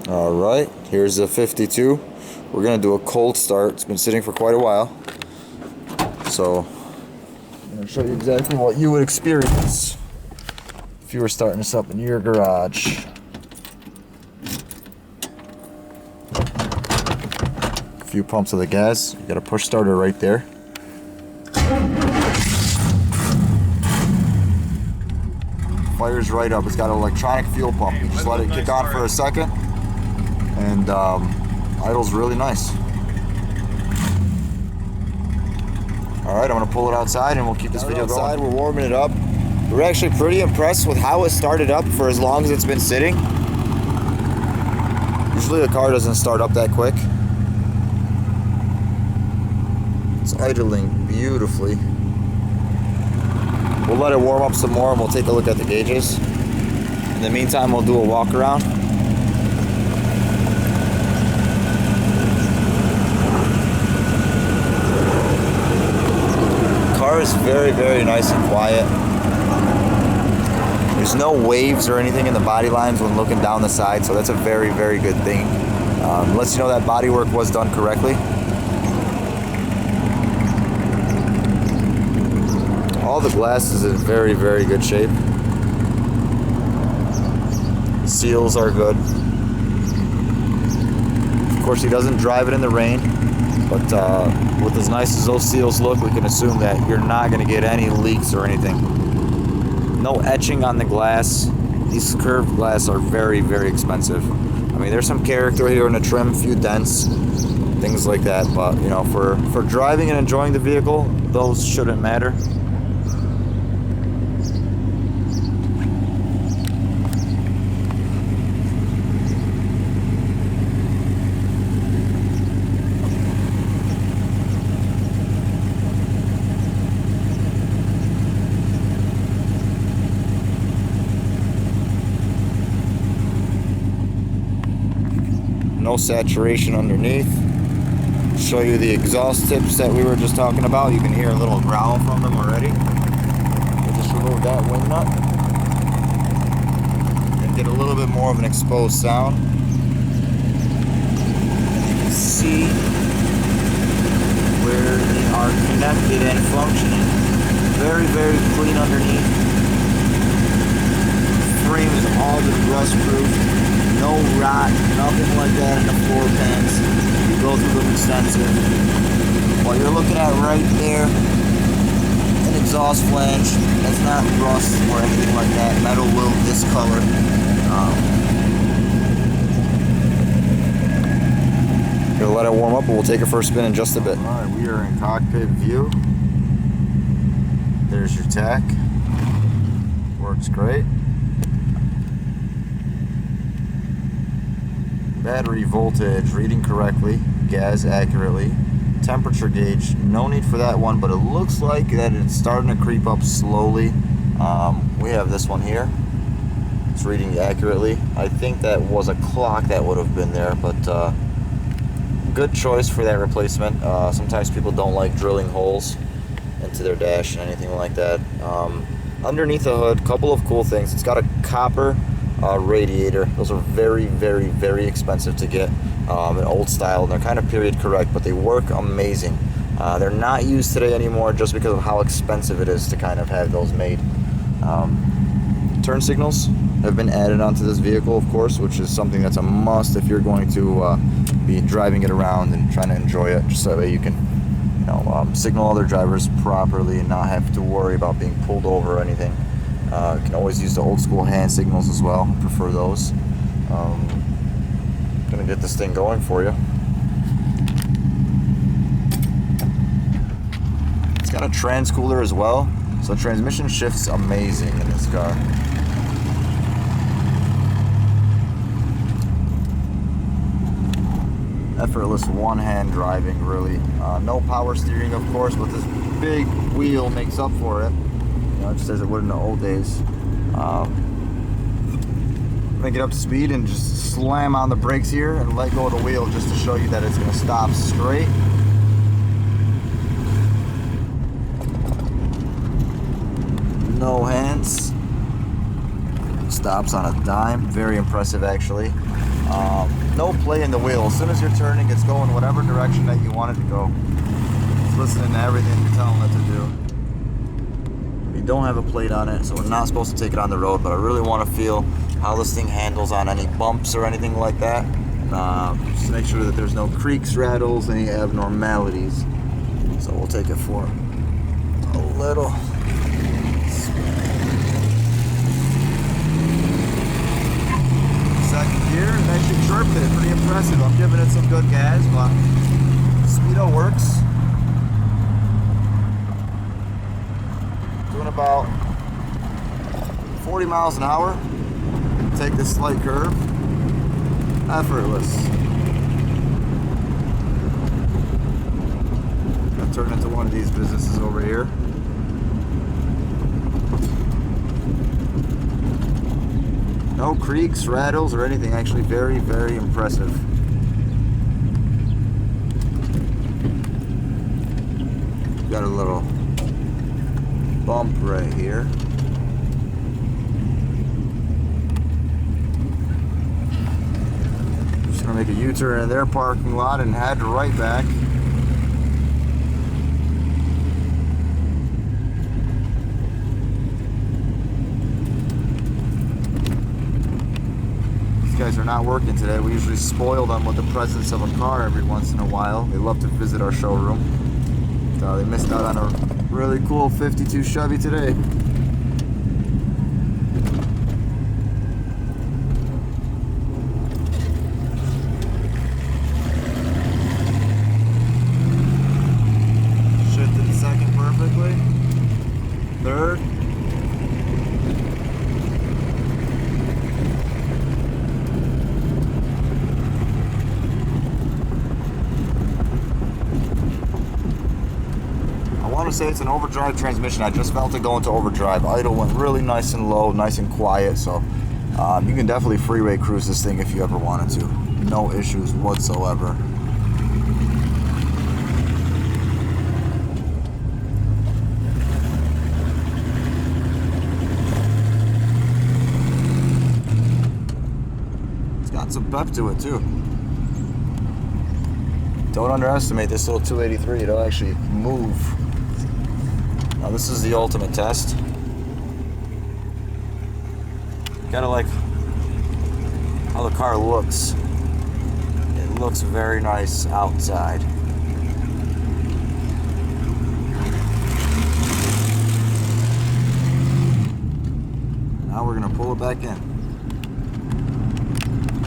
Alright, here's a 52. We're going to do a cold start. It's been sitting for quite a while. So, I'm going to show you exactly what you would experience if you were starting this up in your garage. A few pumps of the gas. You got a push starter right there. Fires right up. It's got an electronic fuel pump. You just let it kick on for a second, and idles really nice. Alright, I'm going to pull it outside and we'll keep this video going. We're warming it up. We're actually pretty impressed with how it started up for as long as it's been sitting. Usually the car doesn't start up that quick. It's idling beautifully. We'll let it warm up some more and we'll take a look at the gauges. In the meantime, we'll do a walk around. Car is very, very nice and quiet. There's no waves or anything in the body lines when looking down the side, so that's a very, very good thing. Lets you know that body work was done correctly. All the glass is in very, very good shape. Seals are good. Of course, he doesn't drive it in the rain, but with as nice as those seals look, we can assume that you're not going to get any leaks or anything. No etching on the glass. These curved glass are very, very expensive. I mean, there's some character here in the trim, few dents, things like that, but you know, for driving and enjoying the vehicle, those shouldn't matter. No saturation underneath. Show you the exhaust tips that we were just talking about. You can hear a little growl from them already. We'll just remove that wing nut and get a little bit more of an exposed sound. You can see where they are connected and functioning. Very, very clean underneath. Frame is all been rust proof. No rot, nothing like that in the floor pans. You go through them extensive. What you're looking at right there, an exhaust flange. That's not rust or anything like that. Metal will discolor. Gonna let it warm up and we'll take it for a spin in just a bit. Alright, we are in cockpit view. There's your tack. Works great. Battery voltage reading correctly, gas accurately, temperature gauge, no need for that one, but it looks like that it's starting to creep up slowly. We have this one here. It's reading accurately. I think that was a clock that would have been there, but good choice for that replacement. Sometimes people don't like drilling holes into their dash and anything like that. Underneath the hood, couple of cool things. It's got a copper radiator. Those are very, very, very expensive to get, an old style, and they're kind of period correct, but they work amazing. They're not used today anymore just because of how expensive it is to kind of have those made. Turn signals have been added onto this vehicle, of course, which is something that's a must if you're going to be driving it around and trying to enjoy it, just so that way you can, you know, signal other drivers properly and not have to worry about being pulled over or anything. You can always use the old school hand signals as well. I prefer those. Gonna get this thing going for you. It's got a trans cooler as well, so transmission shifts amazing in this car. Effortless one-hand driving, really. No power steering, of course, but this big wheel makes up for it. You know, just as it would in the old days. I'm gonna get up to speed and just slam on the brakes here and let go of the wheel just to show you that it's gonna stop straight. No hands. Stops on a dime. Very impressive, actually. no play in the wheel. As soon as you're turning, it's going whatever direction that you want it to go. It's listening to everything you're telling it to do. We don't have a plate on it, so we're not supposed to take it on the road, but I really want to feel how this thing handles on any bumps or anything like that. Just to make sure that there's no creaks, rattles, any abnormalities. So we'll take it for a little second gear, and actually chirped it. Pretty impressive. I'm giving it some good gas, but speedo works. Doing about 40 miles an hour. Take this slight curve. Effortless. I'll turn into one of these businesses over here. No creaks, rattles, or anything. Actually very, very impressive. Got a little bump right here. Just gonna make a U-turn in their parking lot and head right back. Guys are not working today. We usually spoil them with the presence of a car every once in a while. They love to visit our showroom. They missed out on a really cool 52 Chevy today. Shifted second perfectly. Third. I want to say it's an overdrive transmission. I just felt it go into overdrive. Idle went really nice and low, nice and quiet. So you can definitely freeway cruise this thing if you ever wanted to. No issues whatsoever. It's got some pep to it too. Don't underestimate this little 283. It'll actually move. Now this is the ultimate test. Kind of like how the car looks. It looks very nice outside. Now we're gonna pull it back in.